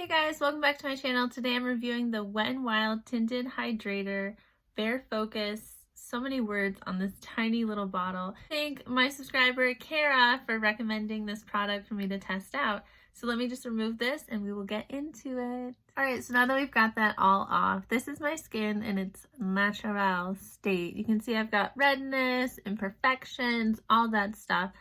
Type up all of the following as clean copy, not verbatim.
Hey guys, welcome back to my channel. Today I'm reviewing the Wet n Wild Tinted Hydrator Bare Focus. So many words on this tiny little bottle. Thank my subscriber Kara for recommending this product for me to test out. So let me just remove this and we will get into it. Alright, so now that we've got that all off, this is my skin in its natural state. You can see I've got redness, imperfections, all that stuff.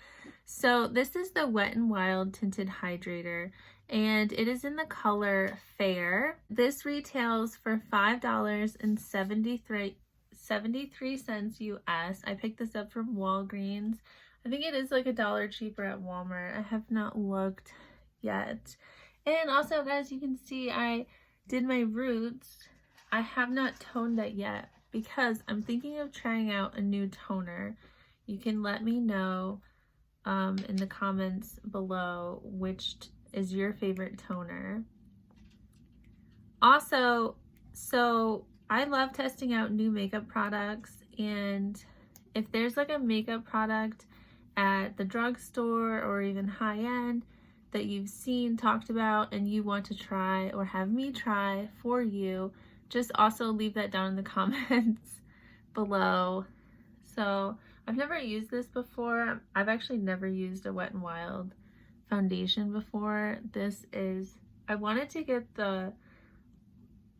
So this is the Wet n Wild Tinted Hydrator, and it is in the color Fair. This retails for $5.73 US. I picked this up from Walgreens. I think it is like $1 cheaper at Walmart. I have not looked yet. And also, guys, you can see I did my roots. I have not toned that yet because I'm thinking of trying out a new toner. You can let me know in the comments below which is your favorite toner. Also, so I love testing out new makeup products, and if there's like a makeup product at the drugstore or even high-end that you've seen talked about and you want to try or have me try for you, just also leave that down in the comments below. So I've never used this before. I've actually never used a Wet n Wild foundation before. This is, I wanted to get the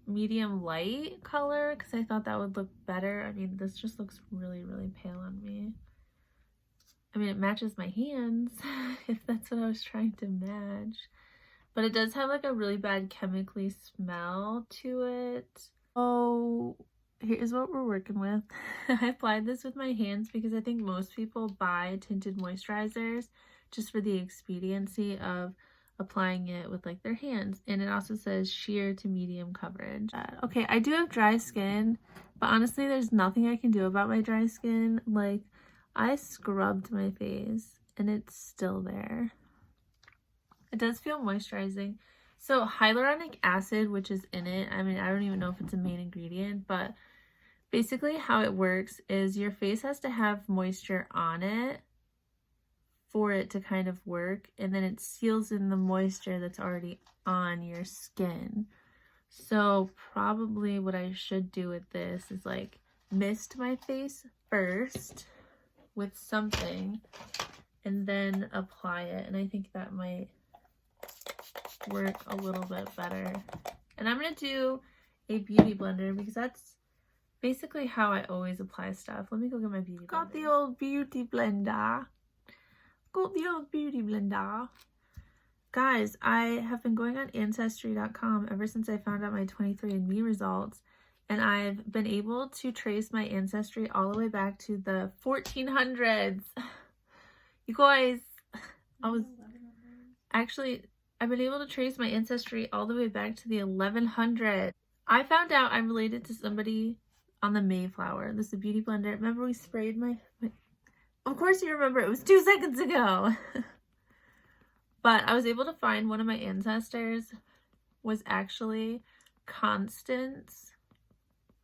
medium light color because I thought that would look better. I mean, this just looks really, really pale on me. I mean, it matches my hands if that's what I was trying to match. But it does have like a really bad chemically smell to it. Oh, here's what we're working with. I applied this with my hands because I think most people buy tinted moisturizers just for the expediency of applying it with like their hands. And it also says sheer to medium coverage. Okay, I do have dry skin, but honestly there's nothing I can do about my dry skin. Like, I scrubbed my face and it's still there. It does feel moisturizing. So hyaluronic acid, which is in it, I mean, I don't even know if it's a main ingredient, but basically how it works is your face has to have moisture on it for it to kind of work, and then it seals in the moisture that's already on your skin. So probably what I should do with this is like mist my face first with something and then apply it, and I think that might work a little bit better. And I'm gonna do a beauty blender because that's basically how I always apply stuff. Let me go get my beauty blender. Got the old beauty blender. Guys, I have been going on Ancestry.com ever since I found out my 23andMe results, and I've been able to trace my ancestry all the way back to the 1400s. You guys, I've been able to trace my ancestry all the way back to the 1100s. I found out I'm related to somebody on the Mayflower. This is a beauty blender. Remember we sprayed my of course you remember, it was 2 seconds ago. But I was able to find one of my ancestors was actually Constance.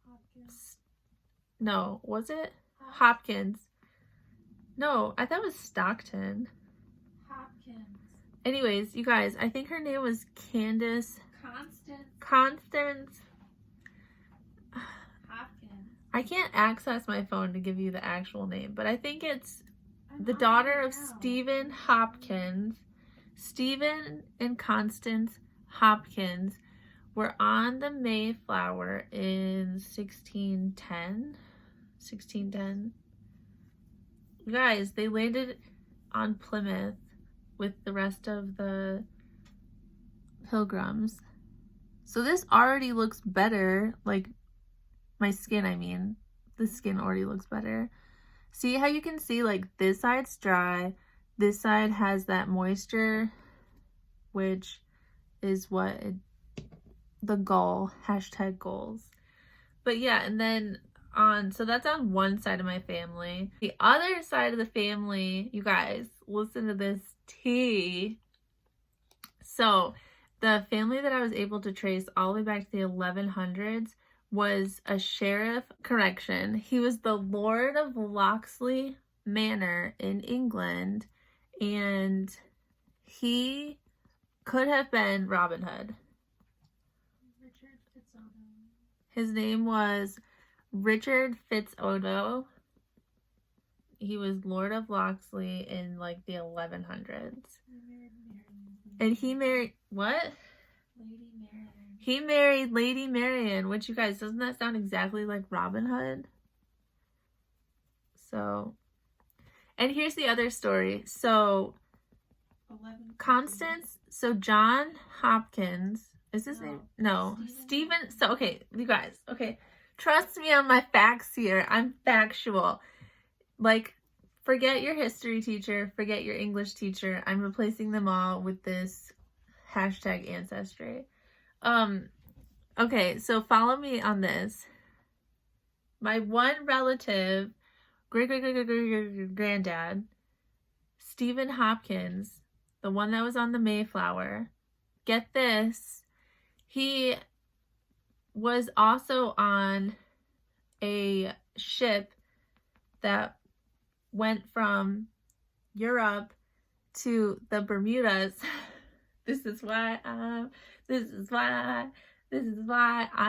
Hopkins. No, was it? Hopkins. No, I thought it was Stockton. Hopkins. Anyways, you guys, I think her name was Candace. Constance. I can't access my phone to give you the actual name, but I think it's the daughter of Stephen Hopkins. Stephen and Constance Hopkins were on the Mayflower in 1610. You guys, they landed on Plymouth with the rest of the pilgrims. So this already looks better, like my skin, I mean, the skin already looks better. See how you can see like this side's dry, this side has that moisture, which is what the goal, hashtag goals. But yeah, and then so that's on one side of my family. The other side of the family, you guys, listen to this tea. So the family that I was able to trace all the way back to the 1100s was a sheriff, he was the Lord of Locksley Manor in England, and he could have been Robin Hood. His name was Richard Fitzodo. He was Lord of Locksley in like the 1100s. And he married, what? Lady Marian. He married Lady Marian, which, you guys, doesn't that sound exactly like Robin Hood? So, and here's the other story. So, Constance, so John Hopkins, is his name? No, Stephen. So, okay, you guys, okay, trust me on my facts here. I'm factual. Like, forget your history teacher, forget your English teacher. I'm replacing them all with this hashtag ancestry. Okay, so follow me on this. My one relative, great-great-great-great-granddad, Stephen Hopkins, the one that was on the Mayflower, get this, he was also on a ship that went from Europe to the Bermudas. This is why I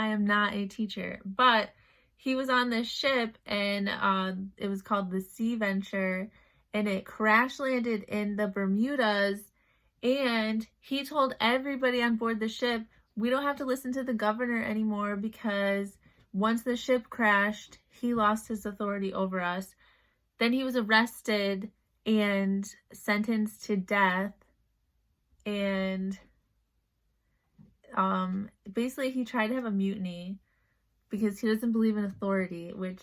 am not a teacher. But he was on this ship, and it was called the Sea Venture, and it crash landed in the Bermudas, and he told everybody on board the ship, we don't have to listen to the governor anymore, because once the ship crashed, he lost his authority over us. Then he was arrested and sentenced to death, and basically he tried to have a mutiny because he doesn't believe in authority, which,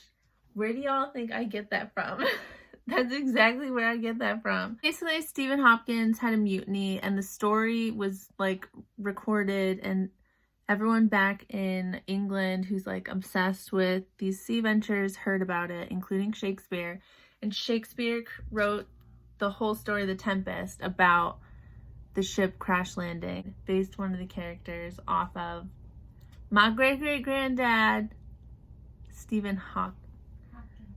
where do y'all think I get that from? That's exactly where I get that from. Basically, Stephen Hopkins had a mutiny, and the story was like recorded, and everyone back in England who's like obsessed with these sea ventures heard about it, including Shakespeare. And Shakespeare wrote the whole story of The Tempest about the ship crash landing, based one of the characters off of my great-great-granddad, Stephen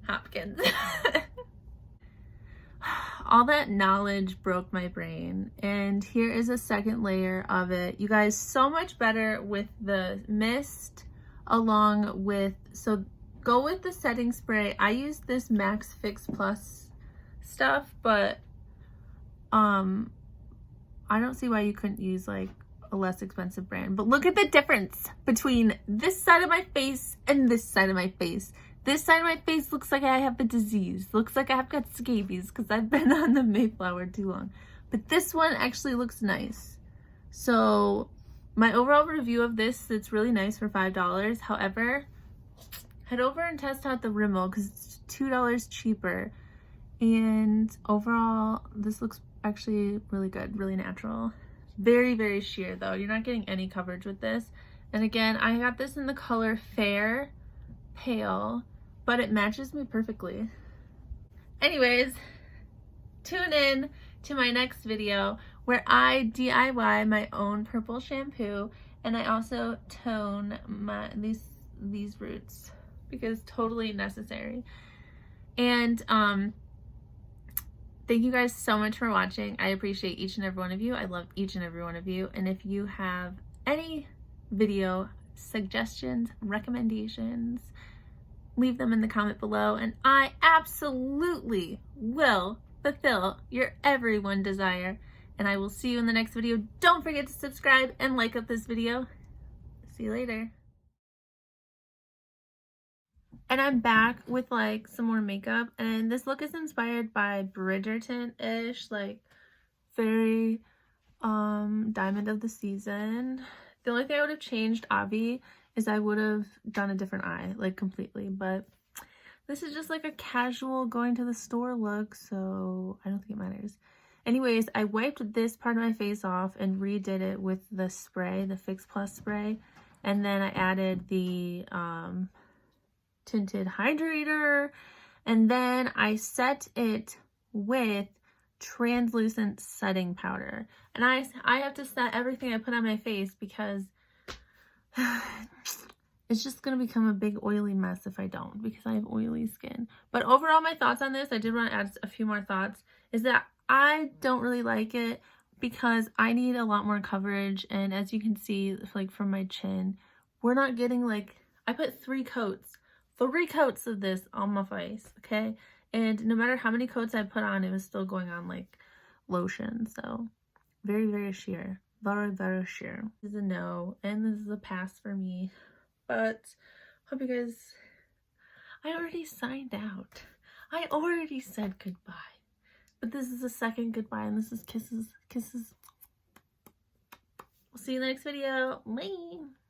Hopkins. All that knowledge broke my brain, and here is a second layer of it. You guys, so much better with the mist, along with, so go with the setting spray. I use this Max Fix Plus stuff, but I don't see why you couldn't use like a less expensive brand. But look at the difference between this side of my face and this side of my face. This side of my face looks like I have a disease. Looks like I've got scabies because I've been on the Mayflower too long. But this one actually looks nice. So my overall review of this, it's really nice for $5. However, head over and test out the Rimmel because it's $2 cheaper. And overall, this looks actually really good, really natural. Very, very sheer though. You're not getting any coverage with this. And again, I got this in the color Fair Pale, but it matches me perfectly. Anyways, tune in to my next video where I DIY my own purple shampoo, and I also tone these roots because totally necessary. And thank you guys so much for watching. I appreciate each and every one of you. I love each and every one of you. And if you have any video suggestions, recommendations, leave them in the comment below, and I absolutely will fulfill your every one desire. And I will see you in the next video. Don't forget to subscribe and like up this video. See you later. And I'm back with like some more makeup, and this look is inspired by Bridgerton-ish, like very Diamond of the Season. The only thing I would have changed, Avi, is I would have done a different eye, like completely, but this is just like a casual going to the store look, so I don't think it matters. Anyways, I wiped this part of my face off and redid it with the spray, the Fix Plus spray, and then I added the Tinted Hydrator, and then I set it with translucent setting powder. And I have to set everything I put on my face because it's just gonna become a big oily mess if I don't, because I have oily skin. But overall, my thoughts on this, I did want to add a few more thoughts, is that I don't really like it because I need a lot more coverage, and as you can see, like from my chin, we're not getting like, I put 3 coats of this on my face, okay? And no matter how many coats I put on, it was still going on like lotion. So very, very sheer. Very, very sheer. This is a no, and this is a pass for me. But hope you guys, I already signed out. I already said goodbye. But this is the second goodbye, and this is kisses, kisses. We'll see you in the next video. Bye.